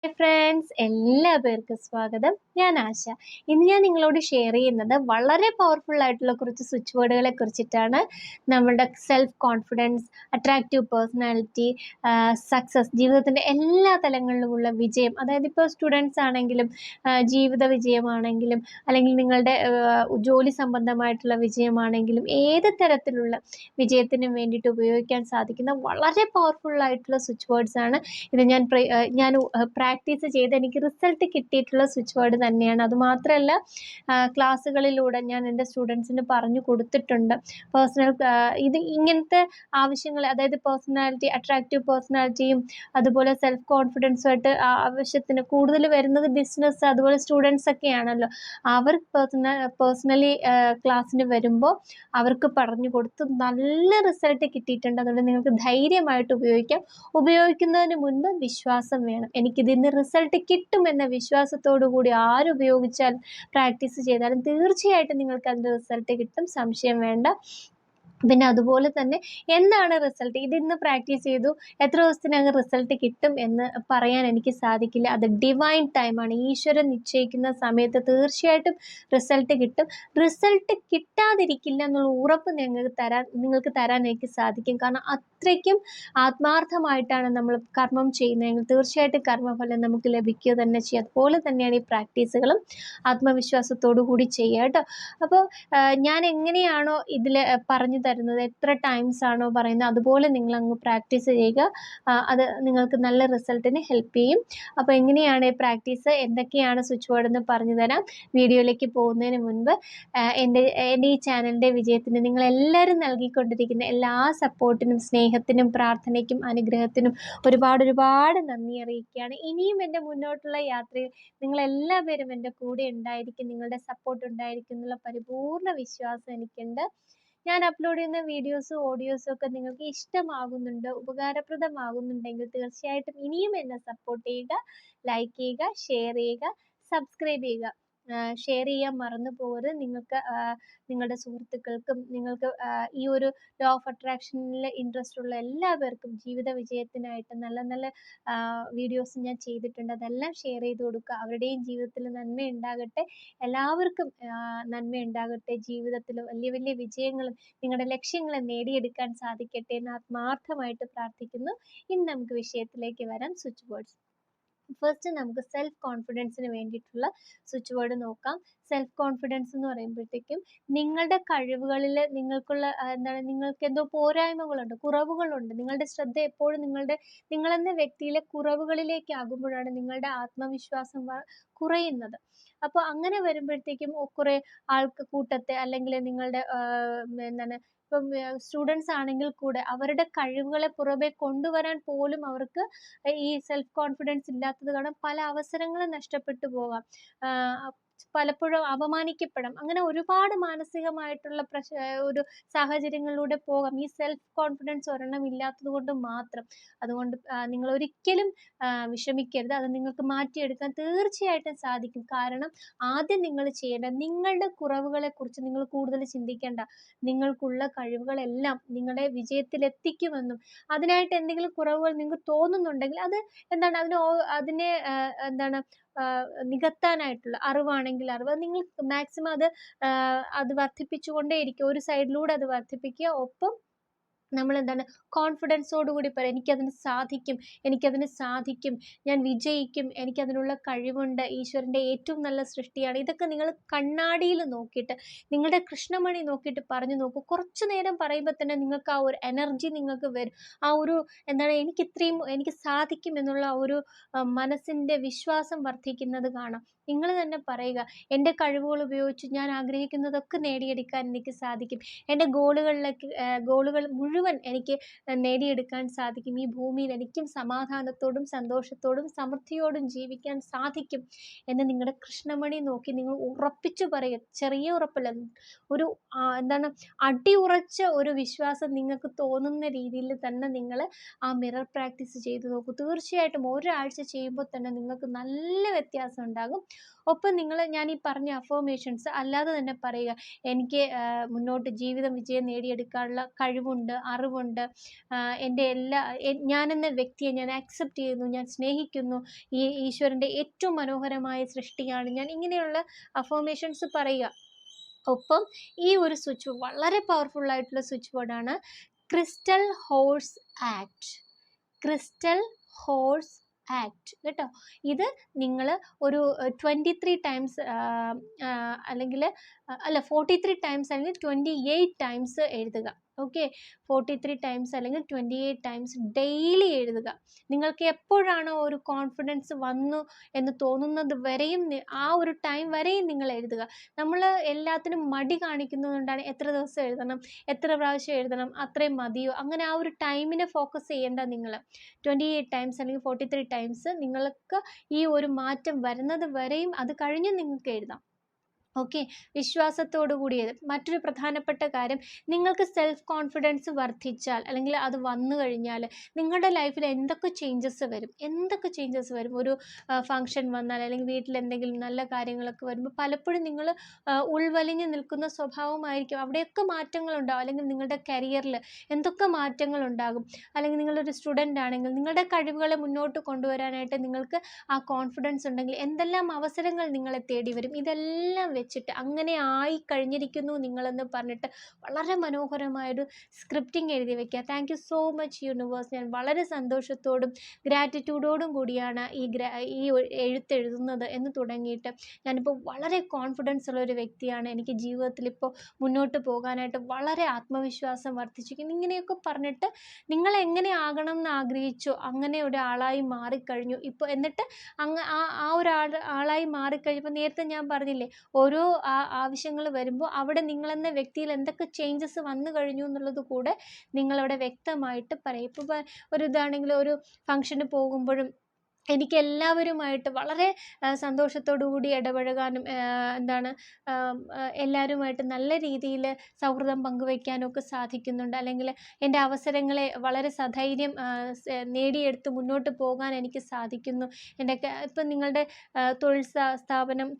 Hi friends, എല്ലാ പേർക്കും സ്വാഗതം. ഞാൻ ആശ. ഇന്ന് ഞാൻ നിങ്ങളോട് ഷെയർ ചെയ്യുന്നത് വളരെ പവർഫുൾ ആയിട്ടുള്ള കുറച്ച് സ്വിച്ച് വേർഡുകളെ കുറിച്ചിട്ടാണ്. നമ്മുടെ self confidence, attractive personality, success, ജീവിതത്തിൻ്റെ എല്ലാ തലങ്ങളിലുമുള്ള വിജയം. അതായത് ഇപ്പോൾ സ്റ്റുഡൻസ് ആണെങ്കിലും ജീവിത വിജയമാണെങ്കിലും അല്ലെങ്കിൽ നിങ്ങളുടെ ജോലി സംബന്ധമായിട്ടുള്ള വിജയമാണെങ്കിലും ഏത് തരത്തിലുള്ള വിജയത്തിനും വേണ്ടിയിട്ട് ഉപയോഗിക്കാൻ സാധിക്കുന്ന വളരെ പവർഫുൾ ആയിട്ടുള്ള സ്വിച്ച് വേർഡ്സ് ആണ്. ഇത് ഞാൻ പ്രാക്ടീസ് ചെയ്ത് എനിക്ക് റിസൾട്ട് കിട്ടിയിട്ടുള്ള സ്വിച്ച് വേർഡ് തന്നെയാണ്. അതുമാത്രമല്ല, ക്ലാസ്സുകളിലൂടെ ഞാൻ എൻ്റെ സ്റ്റുഡൻസിന് പറഞ്ഞു കൊടുത്തിട്ടുണ്ട്. ഇത് ഇങ്ങനത്തെ ആവശ്യങ്ങൾ, അതായത് പേഴ്സണാലിറ്റി, അട്രാക്റ്റീവ് പേഴ്സണാലിറ്റിയും അതുപോലെ സെൽഫ് കോൺഫിഡൻസുമായിട്ട് ആവശ്യത്തിന് കൂടുതൽ വരുന്നത് ബിസിനസ് അതുപോലെ സ്റ്റുഡൻസ് ഒക്കെയാണല്ലോ. അവർ പേഴ്സണലി ക്ലാസ്സിന് വരുമ്പോൾ അവർക്ക് പറഞ്ഞു കൊടുത്ത് നല്ല റിസൾട്ട് കിട്ടിയിട്ടുണ്ട്. അതുകൊണ്ട് നിങ്ങൾക്ക് ധൈര്യമായിട്ട് ഉപയോഗിക്കുന്നതിന് മുൻപ് വിശ്വാസം വേണം. എനിക്കിതിൽ നിന്ന് റിസൾട്ട് കിട്ടുമെന്ന വിശ്വാസത്തോടു കൂടി ആരുപയോഗിച്ചാലും പ്രാക്ടീസ് ചെയ്താലും തീർച്ചയായിട്ടും നിങ്ങൾക്ക് അതിൻ്റെ റിസൾട്ട് കിട്ടും, സംശയം വേണ്ട. പിന്നെ അതുപോലെ തന്നെ എന്താണ് റിസൾട്ട്, ഇതിന്ന് പ്രാക്ടീസ് ചെയ്തു എത്ര ദിവസത്തിനകം റിസൾട്ട് കിട്ടും എന്ന് പറയാൻ എനിക്ക് സാധിക്കില്ല. അത് ഡിവൈൻ ടൈമാണ്. ഈശ്വരൻ നിശ്ചയിക്കുന്ന സമയത്ത് തീർച്ചയായിട്ടും റിസൾട്ട് കിട്ടും. റിസൾട്ട് കിട്ടാതിരിക്കില്ല എന്നുള്ള ഉറപ്പ് നിങ്ങൾക്ക് തരാൻ എനിക്ക് സാധിക്കും. കാരണം അത്രയ്ക്കും ആത്മാർത്ഥമായിട്ടാണ് നമ്മൾ കർമ്മം ചെയ്യുന്നതെങ്കിൽ തീർച്ചയായിട്ടും കർമ്മഫലം നമുക്ക് ലഭിക്കുക തന്നെ ചെയ്യും. അതുപോലെ തന്നെയാണ് ഈ പ്രാക്ടീസുകളും. ആത്മവിശ്വാസത്തോടു കൂടി ചെയ്യുക കേട്ടോ. അപ്പോൾ ഞാൻ എങ്ങനെയാണോ ഇതിൽ പറഞ്ഞു തരുന്നത്, എത്ര ടൈംസ് ആണോ പറയുന്നത്, അതുപോലെ നിങ്ങൾ അങ്ങ് പ്രാക്ടീസ് ചെയ്യുക. അത് നിങ്ങൾക്ക് നല്ല റിസൾട്ടിന് ഹെൽപ്പ് ചെയ്യും. അപ്പോൾ എങ്ങനെയാണ് ഈ പ്രാക്ടീസ്, എന്തൊക്കെയാണ് സ്വിച്ച് വേർഡ് എന്ന് പറഞ്ഞു തരാം. വീഡിയോയിലേക്ക് പോകുന്നതിന് മുൻപ് എൻ്റെ ഈ ചാനലിൻ്റെ വിജയത്തിന് നിങ്ങളെല്ലാവരും നൽകിക്കൊണ്ടിരിക്കുന്ന എല്ലാ സപ്പോർട്ടിനും സ്നേഹത്തിനും പ്രാർത്ഥനയ്ക്കും അനുഗ്രഹത്തിനും ഒരുപാട് നന്ദി അറിയിക്കുകയാണ്. ഇനിയും എൻ്റെ മുന്നോട്ടുള്ള യാത്രയിൽ നിങ്ങളെല്ലാവരും എൻ്റെ കൂടെ ഉണ്ടായിരിക്കും, നിങ്ങളുടെ സപ്പോർട്ട് ഉണ്ടായിരിക്കും എന്നുള്ള പരിപൂർണ്ണ വിശ്വാസം എനിക്കുണ്ട്. ഞാൻ അപ്ലോഡ് ചെയ്യുന്ന വീഡിയോസും ഓഡിയോസും ഒക്കെ നിങ്ങൾക്ക് ഇഷ്ടമാകുന്നുണ്ട്, ഉപകാരപ്രദമാകുന്നുണ്ടെങ്കിൽ തീർച്ചയായിട്ടും ഇനിയും എന്നെ സപ്പോർട്ട് ചെയ്യുക, ലൈക്ക് ചെയ്യുക, ഷെയർ ചെയ്യുക, സബ്സ്ക്രൈബ് ചെയ്യുക. ഷെയർ ചെയ്യാൻ മറന്നു പോകരുത്. നിങ്ങളുടെ സുഹൃത്തുക്കൾക്കും നിങ്ങൾക്ക് ഈ ഒരു ലോ ഓഫ് അട്രാക്ഷനിൽ ഇൻട്രസ്റ്റ് ഉള്ള എല്ലാവർക്കും ജീവിത വിജയത്തിനായിട്ട് നല്ല നല്ല വീഡിയോസ് ഞാൻ ചെയ്തിട്ടുണ്ട്. അതെല്ലാം ഷെയർ ചെയ്ത് കൊടുക്കുക. അവരുടെയും ജീവിതത്തിൽ നന്മ ഉണ്ടാകട്ടെ, എല്ലാവർക്കും നന്മ ഉണ്ടാകട്ടെ. ജീവിതത്തിൽ വലിയ വലിയ വിജയങ്ങളും നിങ്ങളുടെ ലക്ഷ്യങ്ങളും നേടിയെടുക്കാൻ സാധിക്കട്ടെ എന്ന് ആത്മാർത്ഥമായിട്ട് പ്രാർത്ഥിക്കുന്നു. ഇനി നമുക്ക് വിഷയത്തിലേക്ക് വരാം. Switch words. ഫസ്റ്റ് നമുക്ക് സെൽഫ് കോൺഫിഡൻസിന് വേണ്ടിയിട്ടുള്ള സ്വിച്ച് വേർഡ് നോക്കാം. സെൽഫ് കോൺഫിഡൻസ് എന്ന് പറയുമ്പോഴത്തേക്കും നിങ്ങളുടെ കഴിവുകളിൽ നിങ്ങൾക്ക് എന്തോ പോരായ്മകളുണ്ട്, കുറവുകളുണ്ട്. നിങ്ങളുടെ ശ്രദ്ധ എപ്പോഴും നിങ്ങളെന്ന വ്യക്തിയിലെ കുറവുകളിലേക്കാകുമ്പോഴാണ് നിങ്ങളുടെ ആത്മവിശ്വാസം കുറയുന്നത്. അപ്പോൾ അങ്ങനെ വരുമ്പോഴത്തേക്കും കുറേ കൂട്ടത്തെ അല്ലെങ്കിൽ നിങ്ങളുടെ ഇപ്പം സ്റ്റുഡൻസ് ആണെങ്കിൽ കൂടെ അവരുടെ കഴിവുകളെ പുറമെ കൊണ്ടുവരാൻ പോലും അവർക്ക് ഈ സെൽഫ് കോൺഫിഡൻസ് ഇല്ലാത്തത് കാരണം പല അവസരങ്ങളും നഷ്ടപ്പെട്ടു പോകാം. പലപ്പോഴും അപമാനിക്കപ്പെടാം. അങ്ങനെ ഒരുപാട് മാനസികമായിട്ടുള്ള ഒരു സാഹചര്യങ്ങളിലൂടെ പോകാം ഈ സെൽഫ് കോൺഫിഡൻസ് ഒരെണ്ണം ഇല്ലാത്തത് കൊണ്ട് മാത്രം. അതുകൊണ്ട് നിങ്ങൾ ഒരിക്കലും വിഷമിക്കരുത്. അത് നിങ്ങൾക്ക് മാറ്റിയെടുക്കാൻ തീർച്ചയായിട്ടും സാധിക്കും. കാരണം ആദ്യം നിങ്ങൾ ചെയ്യേണ്ട, നിങ്ങളുടെ കുറവുകളെ കുറിച്ച് നിങ്ങൾ കൂടുതൽ ചിന്തിക്കേണ്ട. നിങ്ങൾക്കുള്ള കഴിവുകളെല്ലാം നിങ്ങളെ വിജയത്തിലെത്തിക്കുമെന്നും അതിനായിട്ട് എന്തെങ്കിലും കുറവുകൾ നിങ്ങൾക്ക് തോന്നുന്നുണ്ടെങ്കിൽ അതിനെ നികത്താനായിട്ടുള്ള അറിവാണെങ്കിൽ അറിവ് നിങ്ങൾ മാക്സിമം അത് വർദ്ധിപ്പിച്ചുകൊണ്ടേയിരിക്കും. ഒരു സൈഡിലൂടെ അത് വർദ്ധിപ്പിക്കുക. ഒപ്പം നമ്മൾ കോൺഫിഡൻസോടുകൂടി പറയാം, എനിക്കതിന് സാധിക്കും, ഞാൻ വിജയിക്കും, എനിക്കതിനുള്ള കഴിവുണ്ട്, ഈശ്വരൻ്റെ ഏറ്റവും നല്ല സൃഷ്ടിയാണ്. ഇതൊക്കെ നിങ്ങൾ കണ്ണാടിയിൽ നോക്കിയിട്ട്, നിങ്ങളുടെ കൃഷ്ണമണി നോക്കിയിട്ട് പറഞ്ഞു നോക്കൂ. കുറച്ചു നേരം പറയുമ്പോൾ തന്നെ നിങ്ങൾക്ക് ആ ഒരു എനർജി നിങ്ങൾക്ക് വരും. ആ ഒരു എനിക്ക് സാധിക്കും എന്നുള്ള ഒരു മനസ്സിൻ്റെ വിശ്വാസം വർദ്ധിക്കുന്നത് കാണാം. നിങ്ങൾ തന്നെ പറയുക, എൻ്റെ കഴിവുകൾ ഉപയോഗിച്ച് ഞാൻ ആഗ്രഹിക്കുന്നതൊക്കെ നേടിയെടുക്കാൻ എനിക്ക് സാധിക്കും. എൻ്റെ ഗോളുകൾ മുഴുവൻ എനിക്ക് നേടിയെടുക്കാൻ സാധിക്കും. ഈ ഭൂമിയിൽ എനിക്കും സമാധാനത്തോടും സന്തോഷത്തോടും സമൃദ്ധിയോടും ജീവിക്കാൻ സാധിക്കും എന്ന് നിങ്ങളുടെ കൃഷ്ണമണി നോക്കി നിങ്ങൾ ഉറപ്പിച്ചു പറയുക. ചെറിയ ഉറപ്പല്ല, ഒരു അടിയുറച്ച ഒരു വിശ്വാസം നിങ്ങൾക്ക് തോന്നുന്ന രീതിയിൽ തന്നെ നിങ്ങൾ ആ മിറർ പ്രാക്ടീസ് ചെയ്ത് നോക്കൂ. തീർച്ചയായിട്ടും ഒരാഴ്ച ചെയ്യുമ്പോൾ തന്നെ നിങ്ങൾക്ക് നല്ല വ്യത്യാസം ഉണ്ടാകും. ഒപ്പം ഞാൻ ഈ പറഞ്ഞ അഫർമേഷൻസ് അല്ലാതെ തന്നെ പറയുക, എനിക്ക് മുന്നോട്ട് ജീവിതം വിജയം നേടിയെടുക്കാനുള്ള കഴിവുണ്ട്, അറിവുണ്ട്, എൻ്റെ ഞാനെന്ന വ്യക്തിയെ ഞാൻ ആക്സെപ്റ്റ് ചെയ്യുന്നു, ഞാൻ സ്നേഹിക്കുന്നു, ഈ ഈശ്വരൻ്റെ ഏറ്റവും മനോഹരമായ സൃഷ്ടിയാണ് ഞാൻ, ഇങ്ങനെയുള്ള അഫർമേഷൻസ് പറയുക. ഒപ്പം ഈ ഒരു സ്വിച്ച് വളരെ പവർഫുൾ ആയിട്ടുള്ള സ്വിച്ച് ബോർഡാണ് crystal horse act. Crystal horse act കേട്ടോ. ഇത് നിങ്ങൾ ഒരു 23 ടൈംസ് അല്ലെങ്കിൽ 43 ടൈംസ് അല്ലെങ്കിൽ 28 ടൈംസ് എഴുതുക. ഓക്കെ, 43 ടൈംസ് അല്ലെങ്കിൽ 28 ടൈംസ് ഡെയിലി എഴുതുക. നിങ്ങൾക്ക് എപ്പോഴാണോ ഒരു കോൺഫിഡൻസ് വന്നു എന്ന് തോന്നുന്നത് വരെയും ആ ഒരു ടൈം വരെയും നിങ്ങൾ എഴുതുക. നമ്മൾ എല്ലാത്തിനും മടി കാണിക്കുന്നതുകൊണ്ടാണ് എത്ര ദിവസം എഴുതണം, എത്ര പ്രാവശ്യം എഴുതണം, അത്രയും മതിയോ, അങ്ങനെ ആ ഒരു ടൈമിനെ ഫോക്കസ് ചെയ്യേണ്ട. നിങ്ങൾ 28 ടൈംസ് അല്ലെങ്കിൽ 43 ടൈംസ് നിങ്ങൾക്ക് ഈ ഒരു മാറ്റം വരുന്നത് വരെയും, അത് കഴിഞ്ഞ് നിങ്ങൾക്ക് എഴുതാം. ഓക്കെ, വിശ്വാസത്തോടു കൂടിയത്. മറ്റൊരു പ്രധാനപ്പെട്ട കാര്യം, നിങ്ങൾക്ക് സെൽഫ് കോൺഫിഡൻസ് വർദ്ധിച്ചാൽ അല്ലെങ്കിൽ അത് വന്നു കഴിഞ്ഞാൽ നിങ്ങളുടെ ലൈഫിൽ എന്തൊക്കെ ചേഞ്ചസ് വരും. ഒരു ഫങ്ഷൻ വന്നാൽ അല്ലെങ്കിൽ വീട്ടിൽ എന്തെങ്കിലും നല്ല കാര്യങ്ങളൊക്കെ വരുമ്പോൾ പലപ്പോഴും നിങ്ങൾ ഉൾവലിഞ്ഞ് നിൽക്കുന്ന സ്വഭാവമായിരിക്കും. അവിടെയൊക്കെ മാറ്റങ്ങളുണ്ടാകും. അല്ലെങ്കിൽ നിങ്ങളുടെ കരിയറിൽ എന്തൊക്കെ മാറ്റങ്ങളുണ്ടാകും. അല്ലെങ്കിൽ നിങ്ങളൊരു സ്റ്റുഡൻ്റ് ആണെങ്കിൽ നിങ്ങളുടെ കഴിവുകളെ മുന്നോട്ട് കൊണ്ടുവരാനായിട്ട് നിങ്ങൾക്ക് ആ കോൺഫിഡൻസ് ഉണ്ടെങ്കിൽ എന്തെല്ലാം അവസരങ്ങൾ നിങ്ങളെ തേടി വരും. ഇതെല്ലാം വെച്ചിട്ട് അങ്ങനെ ആയി കഴിഞ്ഞിരിക്കുന്നു നിങ്ങളെന്ന് പറഞ്ഞിട്ട് വളരെ മനോഹരമായൊരു സ്ക്രിപ്റ്റിംഗ് എഴുതി വയ്ക്കുക. Thank you so much universe. ഞാൻ വളരെ സന്തോഷത്തോടും ഗ്രാറ്റിറ്റ്യൂഡോടും കൂടിയാണ് ഈ എഴുത്തെഴുതുന്നത് എന്ന് തുടങ്ങിയിട്ട് ഞാനിപ്പോൾ വളരെ കോൺഫിഡൻസ് ഉള്ള ഒരു വ്യക്തിയാണ്. എനിക്ക് ജീവിതത്തിൽ ഇപ്പോൾ മുന്നോട്ട് പോകാനായിട്ട് വളരെ ആത്മവിശ്വാസം വർദ്ധിച്ചിരിക്കുന്നു. ഇങ്ങനെയൊക്കെ പറഞ്ഞിട്ട് നിങ്ങൾ എങ്ങനെ ആകണം എന്ന് ആഗ്രഹിച്ചോ അങ്ങനെ ഒരാളായി മാറിക്കഴിഞ്ഞു ഇപ്പോൾ. എന്നിട്ട് ആ ആളായി മാറിക്കഴിഞ്ഞപ്പോൾ നേരത്തെ ഞാൻ പറഞ്ഞില്ലേ, ഓരോ ആവശ്യങ്ങൾ വരുമ്പോൾ അവിടെ നിങ്ങളെന്ന വ്യക്തിയിൽ എന്തൊക്കെ ചേഞ്ചസ് വന്നു കഴിഞ്ഞു എന്നുള്ളത് കൂടെ നിങ്ങളവിടെ വ്യക്തമായിട്ട് പറയും. ഇപ്പോൾ ഒരു ഇതാണെങ്കിൽ ഒരു ഫംഗ്ഷന് പോകുമ്പോഴും എനിക്ക് എല്ലാവരുമായിട്ട് വളരെ സന്തോഷത്തോടു കൂടി ഇടപഴകാനും എല്ലാവരുമായിട്ട് നല്ല രീതിയിൽ സൗഹൃദം പങ്കുവയ്ക്കാനൊക്കെ സാധിക്കുന്നുണ്ട്. അല്ലെങ്കിൽ എൻ്റെ അവസരങ്ങളെ വളരെ സധൈര്യം നേടിയെടുത്ത് മുന്നോട്ട് പോകാൻ എനിക്ക് സാധിക്കുന്നു. ഇപ്പം നിങ്ങളുടെ തൊഴിൽ സ്ഥാപനം,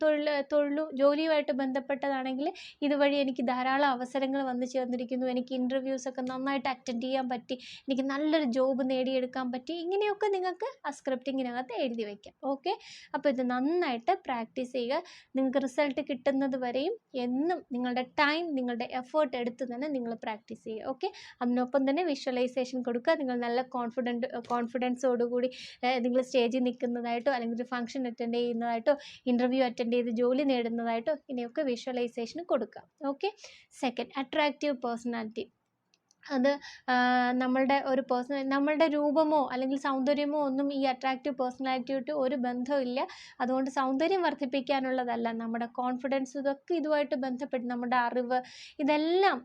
ജോലിയുമായിട്ട് ബന്ധപ്പെട്ടതാണെങ്കിൽ ഇതുവഴി എനിക്ക് ധാരാളം അവസരങ്ങൾ വന്നു ചേർന്നിരിക്കുന്നു. എനിക്ക് ഇൻ്റർവ്യൂസൊക്കെ നന്നായിട്ട് അറ്റൻഡ് ചെയ്യാൻ പറ്റി, എനിക്ക് നല്ലൊരു ജോബ് നേടിയെടുക്കാൻ പറ്റി. ഇങ്ങനെയൊക്കെ നിങ്ങൾക്ക് ആ സ്ക്രിപ്റ്റിങ്ങിനകത്ത് എഴുതി വയ്ക്കാം. ഓക്കെ, അപ്പോൾ ഇത് നന്നായിട്ട് പ്രാക്ടീസ് ചെയ്യുക. നിങ്ങൾക്ക് റിസൾട്ട് കിട്ടുന്നത് വരെയും എന്നും നിങ്ങളുടെ ടൈം, നിങ്ങളുടെ എഫേർട്ട് എടുത്ത് തന്നെ നിങ്ങൾ പ്രാക്ടീസ് ചെയ്യുക. ഓക്കെ, അതിനൊപ്പം തന്നെ വിഷ്വലൈസേഷൻ കൊടുക്കുക. നിങ്ങൾ നല്ല കോൺഫിഡൻസോടുകൂടി നിങ്ങൾ സ്റ്റേജിൽ നിൽക്കുന്നതായിട്ടോ അല്ലെങ്കിൽ ഒരു ഫംഗ്ഷൻ അറ്റൻഡ് ചെയ്യുന്നതായിട്ടോ ഇൻ്റർവ്യൂ അറ്റൻഡ് ചെയ്ത് ജോലി നേടുന്നതായിട്ടോ ഇങ്ങനെയൊക്കെ വിഷ്വലൈസേഷൻ കൊടുക്കുക. Okay, second, attractive personality. അത് നമ്മളുടെ രൂപമോ അല്ലെങ്കിൽ സൗന്ദര്യമോ ഒന്നും ഈ അട്രാക്റ്റീവ് പേഴ്സണാലിറ്റിയായിട്ട് ഒരു ബന്ധമില്ല. അതുകൊണ്ട് സൗന്ദര്യം വർദ്ധിപ്പിക്കാനുള്ളതല്ല, നമ്മുടെ കോൺഫിഡൻസ് ഇതൊക്കെ ഇതുമായിട്ട് ബന്ധപ്പെട്ട് നമ്മുടെ അറിവ് ഇതെല്ലാം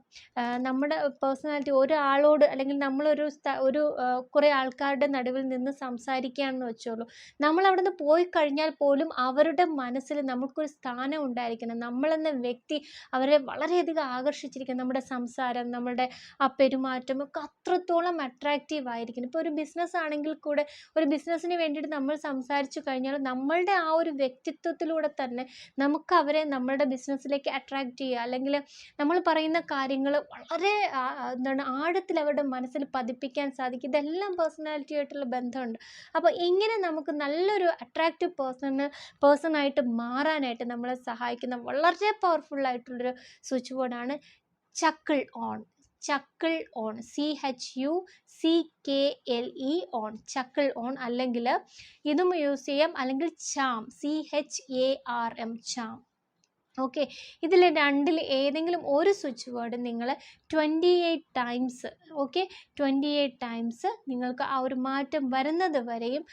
നമ്മുടെ പേഴ്സണാലിറ്റി. ഒരാളോട് അല്ലെങ്കിൽ നമ്മളൊരു കുറേ ആൾക്കാരുടെ നടുവിൽ നിന്ന് സംസാരിക്കുകയാണെന്ന് വെച്ചോളൂ, നമ്മൾ അവിടെ നിന്ന് പോയി കഴിഞ്ഞാൽ പോലും അവരുടെ മനസ്സിൽ നമുക്കൊരു സ്ഥാനം ഉണ്ടായിരിക്കണം. നമ്മളെന്ന വ്യക്തി അവരെ വളരെയധികം ആകർഷിച്ചിരിക്കണം. നമ്മുടെ സംസാരം, നമ്മുടെ പെരുമാറ്റം ഒക്കെ അത്രത്തോളം അട്രാക്റ്റീവ് ആയിരിക്കണം. ഇപ്പോൾ ഒരു ബിസിനസ് ആണെങ്കിൽ കൂടെ ഒരു ബിസിനസ്സിന് വേണ്ടിയിട്ട് നമ്മൾ സംസാരിച്ചു കഴിഞ്ഞാൽ നമ്മളുടെ ആ ഒരു വ്യക്തിത്വത്തിലൂടെ തന്നെ നമുക്ക് അവരെ നമ്മളുടെ ബിസിനസ്സിലേക്ക് അട്രാക്റ്റ് ചെയ്യുക, അല്ലെങ്കിൽ നമ്മൾ പറയുന്ന കാര്യങ്ങൾ വളരെ ആഴത്തിൽ അവരുടെ മനസ്സിൽ പതിപ്പിക്കാൻ സാധിക്കും. ഇതെല്ലാം പേഴ്സണാലിറ്റിയായിട്ടുള്ള ബന്ധമുണ്ട്. അപ്പോൾ ഇങ്ങനെ നമുക്ക് നല്ലൊരു അട്രാക്റ്റീവ് പേഴ്സണായിട്ട് മാറാനായിട്ട് നമ്മളെ സഹായിക്കുന്ന വളരെ പവർഫുള്ളായിട്ടുള്ളൊരു സ്വിച്ച് ബോർഡാണ് chuckle on. CHUCKLE on, chuckle on. അല്ലെങ്കിൽ ഇതും യൂസ് ചെയ്യാം, അല്ലെങ്കിൽ ചാം, CHARM, ചാം. ഓക്കെ, ഇതിൽ രണ്ടിൽ ഏതെങ്കിലും ഒരു സ്വിച്ച് വേർഡ് നിങ്ങൾ 28 ടൈംസ്, ഓക്കെ, 28 ടൈംസ് നിങ്ങൾക്ക് ആ ഒരു മാറ്റം വരുന്നത് വരെയും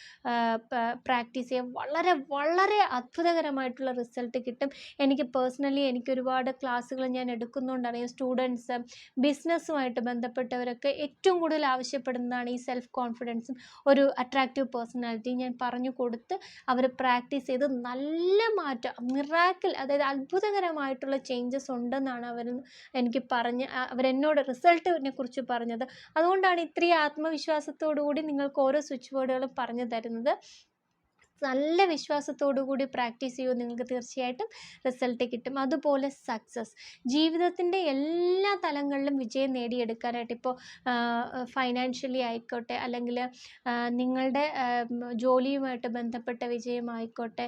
പ്രാക്ടീസ് ചെയ്യാം. വളരെ വളരെ അത്ഭുതകരമായിട്ടുള്ള റിസൾട്ട് കിട്ടും. എനിക്ക് പേഴ്സണലി ഒരുപാട് ക്ലാസ്സുകൾ ഞാൻ എടുക്കുന്നതുകൊണ്ടറിയാം, സ്റ്റുഡൻസ്, ബിസിനസ്സുമായിട്ട് ബന്ധപ്പെട്ടവരൊക്കെ ഏറ്റവും കൂടുതൽ ആവശ്യപ്പെടുന്നതാണ് ഈ സെൽഫ് കോൺഫിഡൻസും ഒരു അട്രാക്റ്റീവ് പേഴ്സണാലിറ്റി. ഞാൻ പറഞ്ഞു കൊടുത്ത് അവർ പ്രാക്ടീസ് ചെയ്ത് നല്ല മാറ്റം, മിറാക്കിൾ, അതായത് അത്ഭുതകരമായിട്ടുള്ള ചേഞ്ചസ് ഉണ്ടെന്നാണ് അവരെന്നോട് റിസൾട്ടിനെ കുറിച്ച് പറഞ്ഞത്. അതുകൊണ്ടാണ് ഇത്രയും ആത്മവിശ്വാസത്തോടു കൂടി നിങ്ങൾക്ക് ഓരോ സ്വിച്ച് ബോർഡുകളും പറഞ്ഞു തരുന്നത്. നല്ല വിശ്വാസത്തോടു കൂടി പ്രാക്ടീസ് ചെയ്യുമോ നിങ്ങൾക്ക് തീർച്ചയായിട്ടും റിസൾട്ട് കിട്ടും. അതുപോലെ സക്സസ്, ജീവിതത്തിൻ്റെ എല്ലാ തലങ്ങളിലും വിജയം നേടിയെടുക്കാനായിട്ട്, ഇപ്പോൾ ഫൈനാൻഷ്യലി ആയിക്കോട്ടെ, അല്ലെങ്കിൽ നിങ്ങളുടെ ജോലിയുമായിട്ട് ബന്ധപ്പെട്ട വിജയമായിക്കോട്ടെ,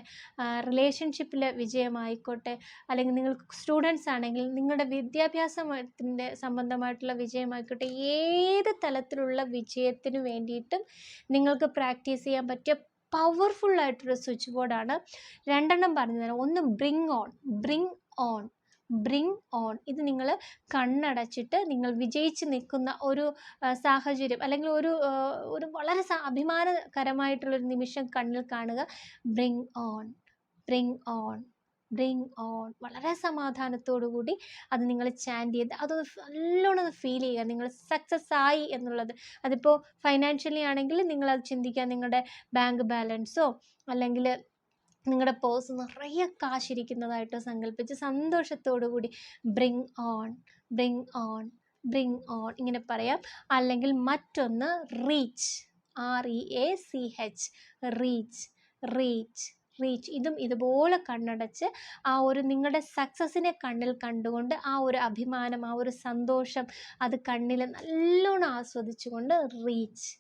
റിലേഷൻഷിപ്പിലെ വിജയമായിക്കോട്ടെ, അല്ലെങ്കിൽ നിങ്ങൾ സ്റ്റുഡൻസ് ആണെങ്കിൽ നിങ്ങളുടെ വിദ്യാഭ്യാസത്തിൻ്റെ സംബന്ധമായിട്ടുള്ള വിജയമായിക്കോട്ടെ, ഏത് തലത്തിലുള്ള വിജയത്തിന് വേണ്ടിയിട്ടും നിങ്ങൾക്ക് പ്രാക്ടീസ് ചെയ്യാൻ പറ്റിയ പവർഫുൾ ആയിട്ടൊരു സ്വിച്ച് ബോർഡാണ്. 2 പറഞ്ഞു തരാം. ഒന്ന് ബ്രിങ് ഓൺ. ഇത് നിങ്ങൾ കണ്ണടച്ചിട്ട് നിങ്ങൾ വിജയിച്ച് നിൽക്കുന്ന ഒരു സാഹചര്യം, അല്ലെങ്കിൽ ഒരു വളരെ അഭിമാനകരമായിട്ടുള്ളൊരു നിമിഷം കണ്ണിൽ കാണുക. Bring on. വളരെ സമാധാനത്തോടു കൂടി അത് നിങ്ങൾ ചാൻറ്റ് ചെയ്ത് അത് നല്ലോണം ഫീൽ ചെയ്യുക, നിങ്ങൾ സക്സസ് ആയി എന്നുള്ളത്. അതിപ്പോൾ ഫൈനാൻഷ്യലി ആണെങ്കിൽ നിങ്ങളത് ചിന്തിക്കുക, നിങ്ങളുടെ ബാങ്ക് ബാലൻസോ അല്ലെങ്കിൽ നിങ്ങളുടെ പേഴ്സ് നിറയെ കാശിരിക്കുന്നതായിട്ട് സങ്കല്പിച്ച് സന്തോഷത്തോടു കൂടി ബ്രിങ് ഓൺ ഇങ്ങനെ പറയാം. അല്ലെങ്കിൽ മറ്റൊന്ന് റീച്ച്, റീച്ച്. ഇതും ഇതുപോലെ കണ്ണടച്ച് ആ ഒരു നിങ്ങളുടെ സക്സസ്സിനെ കണ്ണിൽ കണ്ടുകൊണ്ട് ആ ഒരു അഭിമാനം, ആ ഒരു സന്തോഷം അത് കണ്ണിൽ നല്ലോണം ആസ്വദിച്ചുകൊണ്ട് റീച്ച്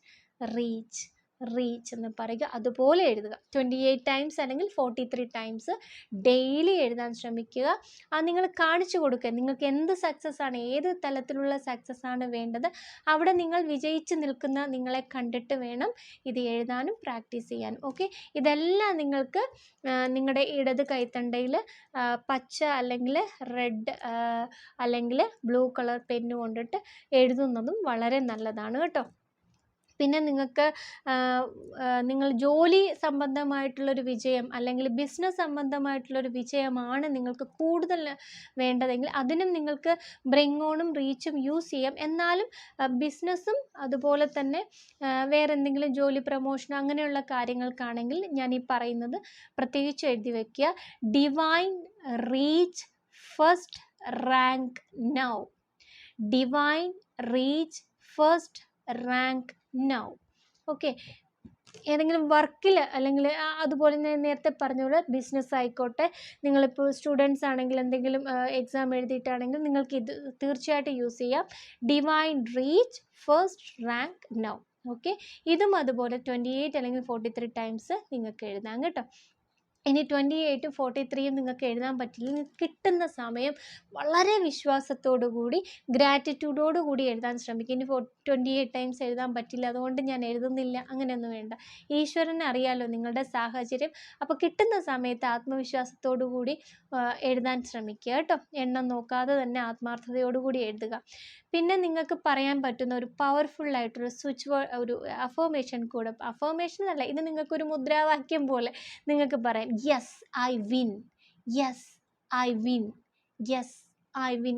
എന്ന് പറയുക. അതുപോലെ എഴുതുക. 28 ടൈംസ് അല്ലെങ്കിൽ 43 ടൈംസ് ഡെയിലി എഴുതാൻ ശ്രമിക്കുക. നിങ്ങൾ കാണിച്ചു കൊടുക്കുക നിങ്ങൾക്ക് എന്ത് സക്സസ് ആണ്, ഏത് തലത്തിലുള്ള സക്സസ് ആണ് വേണ്ടത്. അവിടെ നിങ്ങൾ വിജയിച്ച് നിൽക്കുന്ന നിങ്ങളെ കണ്ടിട്ട് വേണം ഇത് എഴുതാനും പ്രാക്ടീസ് ചെയ്യാനും. ഓക്കെ, ഇതെല്ലാം നിങ്ങൾക്ക് നിങ്ങളുടെ ഇടത് കൈത്തണ്ടയിൽ പച്ച അല്ലെങ്കിൽ റെഡ് അല്ലെങ്കിൽ ബ്ലൂ കളർ പെന്ന് കൊണ്ടിട്ട് എഴുതുന്നതും വളരെ നല്ലതാണ് കേട്ടോ. പിന്നെ നിങ്ങൾക്ക് നിങ്ങൾ ജോലി സംബന്ധമായിട്ടുള്ളൊരു വിജയം അല്ലെങ്കിൽ ബിസിനസ് സംബന്ധമായിട്ടുള്ളൊരു വിജയമാണ് നിങ്ങൾക്ക് കൂടുതൽ വേണ്ടതെങ്കിൽ അതിനും നിങ്ങൾക്ക് ബ്രിങ് ഓണും റീച്ചും യൂസ് ചെയ്യാം. എന്നാലും ബിസിനസ്സും അതുപോലെ തന്നെ വേറെ എന്തെങ്കിലും ജോലി പ്രമോഷനോ അങ്ങനെയുള്ള കാര്യങ്ങൾക്കാണെങ്കിൽ ഞാൻ ഈ പറയുന്നത് പ്രത്യേകിച്ച് എഴുതി വയ്ക്കുക. Divine reach first rank now. Okay, ഏതെങ്കിലും വർക്കിൽ അല്ലെങ്കിൽ അതുപോലെ ഞാൻ നേരത്തെ പറഞ്ഞ പോലെ ബിസിനസ് ആയിക്കോട്ടെ, നിങ്ങളിപ്പോൾ സ്റ്റുഡൻസ് ആണെങ്കിൽ എന്തെങ്കിലും എക്സാം എഴുതിയിട്ടാണെങ്കിൽ നിങ്ങൾക്ക് ഇത് തീർച്ചയായിട്ടും യൂസ് ചെയ്യാം. Divine reach first rank now. Okay, ഇതും അതുപോലെ 28 അല്ലെങ്കിൽ 43 ടൈംസ് നിങ്ങൾക്ക് എഴുതാം കേട്ടോ. ഇനി 28 43 നിങ്ങൾക്ക് എഴുതാൻ പറ്റില്ല, നിങ്ങൾക്ക് കിട്ടുന്ന സമയം വളരെ വിശ്വാസത്തോടു കൂടി ഗ്രാറ്റിറ്റ്യൂഡോടു കൂടി എഴുതാൻ ശ്രമിക്കുക. ഇനി 28 ടൈംസ് എഴുതാൻ പറ്റില്ല അതുകൊണ്ട് ഞാൻ എഴുതുന്നില്ല, അങ്ങനെയൊന്നും വേണ്ട. ഈശ്വരനെ അറിയാലോ നിങ്ങളുടെ സാഹചര്യം. അപ്പോൾ കിട്ടുന്ന സമയത്ത് ആത്മവിശ്വാസത്തോടു കൂടി എഴുതാൻ ശ്രമിക്കുക കേട്ടോ. എണ്ണം നോക്കാതെ തന്നെ ആത്മാർത്ഥതയോടുകൂടി എഴുതുക. പിന്നെ നിങ്ങൾക്ക് പറയാൻ പറ്റുന്ന ഒരു പവർഫുള്ളായിട്ടൊരു സ്വിച്ച് വേർഡ്, ഒരു അഫർമേഷൻ കൂടെ. അഫർമേഷൻ അല്ല, ഇത് നിങ്ങൾക്കൊരു മുദ്രാവാക്യം പോലെ നിങ്ങൾക്ക് പറയാം. Yes I win.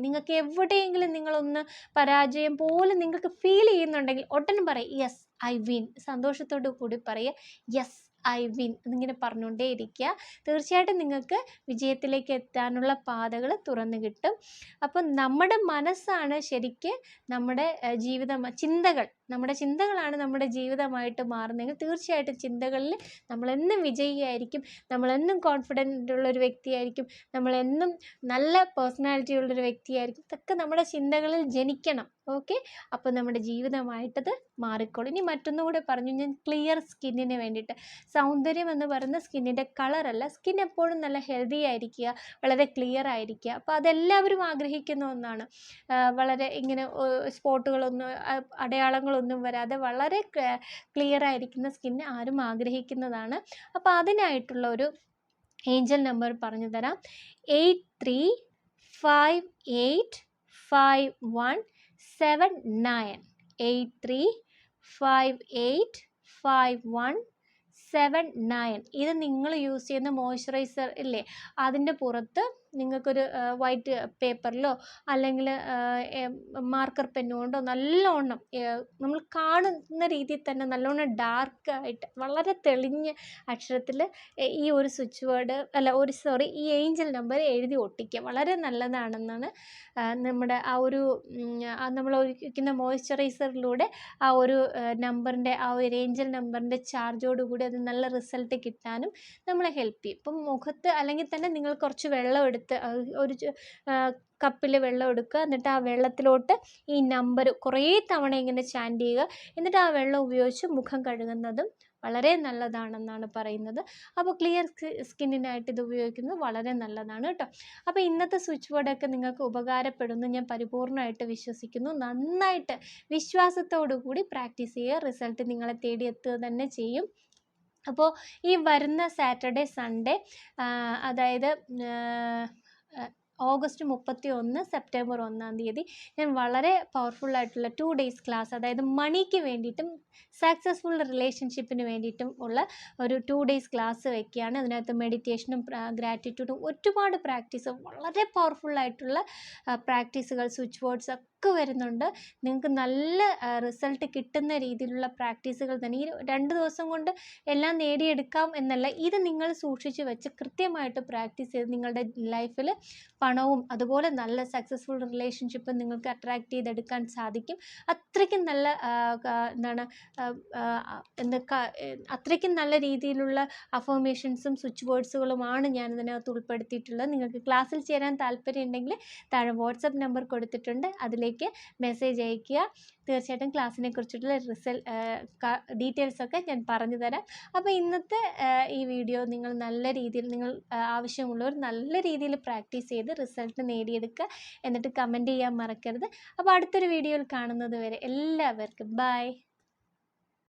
നിങ്ങൾക്ക് എവിടെയെങ്കിലും നിങ്ങളൊന്ന് പരാജയം പോലെ നിങ്ങൾക്ക് ഫീൽ ചെയ്യുന്നുണ്ടെങ്കിൽ ഉടനെ പറയും യെസ് ഐ വിൻ. സന്തോഷത്തോടു കൂടി പറയുക യെസ് ഐ വിൻ എന്നിങ്ങനെ പറഞ്ഞുകൊണ്ടേ ഇരിക്കുക. തീർച്ചയായിട്ടും നിങ്ങൾക്ക് വിജയത്തിലേക്ക് എത്താനുള്ള പാതകൾ തുറന്നു കിട്ടും. അപ്പം നമ്മുടെ മനസ്സാണ് ശരിക്ക് നമ്മുടെ നമ്മുടെ ചിന്തകളാണ് നമ്മുടെ ജീവിതമായിട്ട് മാറുന്നതെങ്കിൽ തീർച്ചയായിട്ടും ചിന്തകളിൽ നമ്മളെന്നും വിജയിയായിരിക്കും, നമ്മളെന്നും കോൺഫിഡൻ്റ് ഉള്ളൊരു വ്യക്തിയായിരിക്കും, നമ്മളെന്നും നല്ല പേഴ്സണാലിറ്റി ഉള്ളൊരു വ്യക്തിയായിരിക്കും. ഇതൊക്കെ നമ്മുടെ ചിന്തകളിൽ ജനിക്കണം. ഓക്കെ, അപ്പോൾ നമ്മുടെ ജീവിതമായിട്ടത് മാറിക്കോളും. ഇനി മറ്റൊന്നുകൂടെ പറഞ്ഞു ഞാൻ, ക്ലിയർ സ്കിന്നിന് വേണ്ടിയിട്ട്. സൗന്ദര്യം എന്ന് പറയുന്ന സ്കിന്നിൻ്റെ കളറല്ല, സ്കിൻ എപ്പോഴും നല്ല ഹെൽത്തി ആയിരിക്കുക, വളരെ ക്ലിയർ ആയിരിക്കുക. അപ്പോൾ അതെല്ലാവരും ആഗ്രഹിക്കുന്ന ഒന്നാണ്. വളരെ ഇങ്ങനെ സ്പോട്ടുകളൊന്നും അടയാളങ്ങളൊന്നും വരാതെ വളരെ ക്ലിയർ ആയിരിക്കുന്ന സ്കിന്ന് ആരും ആഗ്രഹിക്കുന്നതാണ്. അപ്പോൾ അതിനായിട്ടുള്ള ഒരു ഏഞ്ചൽ നമ്പർ പറഞ്ഞു തരാം. 83585179. 83585179. ഇത് നിങ്ങൾ യൂസ് ചെയ്യുന്ന മോയ്സ്ചറൈസർ ഇല്ലേ, അതിൻ്റെ പുറത്ത് നിങ്ങൾക്കൊരു വൈറ്റ് പേപ്പറിലോ അല്ലെങ്കിൽ മാർക്കർ പെന്ന് കൊണ്ടോ നല്ലോണം നമ്മൾ കാണുന്ന രീതിയിൽ തന്നെ നല്ലോണം ഡാർക്കായിട്ട് വളരെ തെളിഞ്ഞ അക്ഷരത്തിൽ ഈ ഒരു സ്വിച്ച് വേർഡ് ഈ ഏഞ്ചൽ നമ്പർ എഴുതി ഒട്ടിക്കുക. വളരെ നല്ലതാണെന്നാണ് നമ്മുടെ ആ ഒരു നമ്മൾ ഒഴിക്കുന്ന മോയ്സ്ചറൈസറിലൂടെ ആ ഒരു നമ്പറിൻ്റെ ആ ഒരു ഏഞ്ചൽ നമ്പറിൻ്റെ ചാർജോടുകൂടി അത് നല്ല റിസൾട്ട് കിട്ടാനും നമ്മളെ ഹെൽപ്പ് ചെയ്യും. ഇപ്പം മുഖത്ത് അല്ലെങ്കിൽ തന്നെ നിങ്ങൾ കുറച്ച് വെള്ളം എടുത്ത് ഒരു കപ്പിൽ വെള്ളം എടുക്കുക. എന്നിട്ട് ആ വെള്ളത്തിലോട്ട് ഈ നമ്പർ കുറേ തവണ ഇങ്ങനെ ചാൻറ്റ് ചെയ്യുക. എന്നിട്ട് ആ വെള്ളം ഉപയോഗിച്ച് മുഖം കഴുകുന്നതും വളരെ നല്ലതാണെന്നാണ് പറയുന്നത്. അപ്പോൾ ക്ലിയർ സ്കിന്നിനായിട്ട് ഇത് ഉപയോഗിക്കുന്നത് വളരെ നല്ലതാണ് കേട്ടോ. അപ്പോൾ ഇന്നത്തെ സ്വിച്ച് ബോർഡൊക്കെ നിങ്ങൾക്ക് ഉപകാരപ്പെടുന്നു ഞാൻ പരിപൂർണമായിട്ട് വിശ്വസിക്കുന്നു. നന്നായിട്ട് വിശ്വാസത്തോടു കൂടി പ്രാക്ടീസ് ചെയ്യുക. റിസൾട്ട് നിങ്ങളെ തേടി എത്തുക തന്നെ ചെയ്യും. അപ്പോൾ ഈ വരുന്ന സാറ്റർഡേ സൺഡേ അതായത് ഓഗസ്റ്റ് 31 സെപ്റ്റംബർ 1 ഞാൻ വളരെ പവർഫുള്ളായിട്ടുള്ള 2 days ക്ലാസ്, അതായത് മണിക്ക് വേണ്ടിയിട്ടും സക്സസ്ഫുൾ റിലേഷൻഷിപ്പിന് വേണ്ടിയിട്ടും ഉള്ള ഒരു 2 days ക്ലാസ് വയ്ക്കുകയാണ്. അതിനകത്ത് മെഡിറ്റേഷനും ഗ്രാറ്റിറ്റ്യൂഡും ഒരുപാട് പ്രാക്ടീസ്, വളരെ പവർഫുള്ളായിട്ടുള്ള പ്രാക്ടീസുകൾ, സ്വിച്ച് വേർഡ്സ് ഒക്കെ വരുന്നുണ്ട്. നിങ്ങൾക്ക് നല്ല റിസൾട്ട് കിട്ടുന്ന രീതിയിലുള്ള പ്രാക്ടീസുകൾ തന്നെ. ഈ 2 ദിവസം കൊണ്ട് എല്ലാം നേടിയെടുക്കാം എന്നല്ല, ഇത് നിങ്ങൾ സൂക്ഷിച്ച് വെച്ച് കൃത്യമായിട്ട് പ്രാക്ടീസ് ചെയ്ത് നിങ്ങളുടെ ലൈഫിൽ പണവും അതുപോലെ നല്ല സക്സസ്ഫുൾ റിലേഷൻഷിപ്പ് നിങ്ങൾക്ക് അട്രാക്റ്റ് ചെയ്തെടുക്കാൻ സാധിക്കും. അത്രയ്ക്കും നല്ല അത്രയ്ക്കും നല്ല രീതിയിലുള്ള അഫർമേഷൻസും സ്വിച്ച് വേർഡ്സുകളുമാണ് ഞാൻ ഇതിനകത്ത് ഉൾപ്പെടുത്തിയിട്ടുള്ളത്. നിങ്ങൾക്ക് ക്ലാസ്സിൽ ചേരാൻ താല്പര്യം ഉണ്ടെങ്കിൽ താഴെ വാട്സപ്പ് നമ്പർ കൊടുത്തിട്ടുണ്ട്, അതിലേക്ക് മെസ്സേജ് അയയ്ക്കുക. തീർച്ചയായിട്ടും ക്ലാസ്സിനെ കുറിച്ചിട്ടുള്ള ഡീറ്റെയിൽസൊക്കെ ഞാൻ പറഞ്ഞു തരാം. അപ്പോൾ ഇന്നത്തെ ഈ വീഡിയോ നിങ്ങൾ നല്ല രീതിയിൽ, നിങ്ങൾ ആവശ്യമുള്ളവർ നല്ല രീതിയിൽ പ്രാക്ടീസ് ചെയ്ത് റിസൾട്ട് നേടിയെടുക്കുക. എന്നിട്ട് കമൻറ്റ് ചെയ്യാൻ മറക്കരുത്. അപ്പോൾ അടുത്തൊരു വീഡിയോയിൽ കാണുന്നത് വരെ എല്ലാവർക്കും ബൈ.